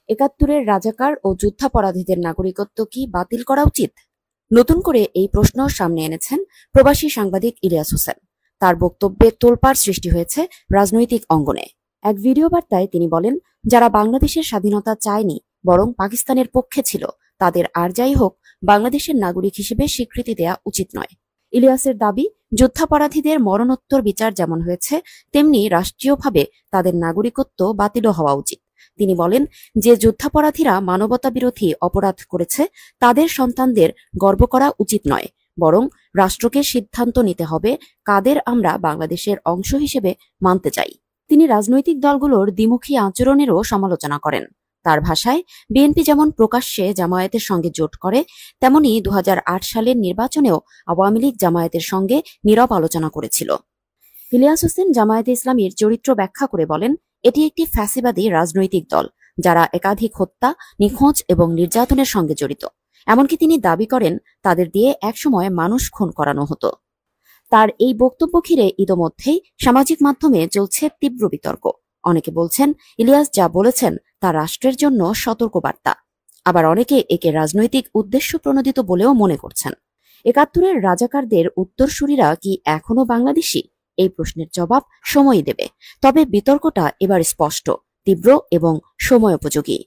একাত্তরের রাজাকার ও যুদ্ধাপরাধীদের নাগরিকত্ব কি বাতিল করা উচিত? নতুন করে এই প্রশ্ন সামনে এনেছেন প্রবাসী সাংবাদিক ইলিয়াস হোসেন। তার বক্তব্যে তোলপাড় সৃষ্টি হয়েছে রাজনৈতিক অঙ্গনে। এক ভিডিও বার্তায় তিনি বলেন, যারা বাংলাদেশের স্বাধীনতা চায়নি বরং পাকিস্তানের পক্ষে ছিল, তাদের আর যাই হোক বাংলাদেশের নাগরিক হিসেবে স্বীকৃতি দেয়া উচিত নয়। ইলিয়াসের দাবি, যুদ্ধাপরাধীদের মরণোত্তর বিচার যেমন হয়েছে, তেমনি রাষ্ট্রীয়ভাবে তাদের নাগরিকত্ব বাতিল হওয়া উচিত। তিনি বলেন, যে যুদ্ধাপরাধীরা মানবতা বিরোধী অপরাধ করেছে তাদের সন্তানদের গর্ব করা উচিত নয়, বরং রাষ্ট্রকে সিদ্ধান্ত নিতে হবে কাদের আমরা বাংলাদেশের অংশ হিসেবে মানতে চাই। তিনি রাজনৈতিক দলগুলোর দ্বিমুখী আচরণেরও সমালোচনা করেন। তার ভাষায়, বিএনপি যেমন প্রকাশ্যে জামায়াতের সঙ্গে জোট করে, তেমনি 2008 সালের নির্বাচনেও আওয়ামী লীগ জামায়াতের সঙ্গে নীরব আলোচনা করেছিল। ইলিয়াস হোসেন জামায়াতে ইসলামীর চরিত্র ব্যাখ্যা করে বলেন, এটি একটি ফ্যাসিবাদী রাজনৈতিক দল যারা একাধিক হত্যা, নিখোঁজ এবং নির্যাতনের সঙ্গে জড়িত। এমনকি তিনি দাবি করেন তাদের দিয়ে একসময় মানুষ খুন করানো হতো। তার এই বক্তব্য ঘিরে ইতোমধ্যেই সামাজিক মাধ্যমে চলছে তীব্র বিতর্ক। অনেকে বলছেন, ইলিয়াস যা বলেছেন তা রাষ্ট্রের জন্য সতর্কবার্তা। আবার অনেকে একে রাজনৈতিক উদ্দেশ্য প্রণোদিত বলেও মনে করছেন। একাত্তরের রাজাকারদের উত্তরসূরিরা কি এখনো বাংলাদেশী? এই প্রশ্নের জবাব সময়ই দেবে। তবে বিতর্কটা এবার স্পষ্ট, তীব্র এবং সময়োপযোগী।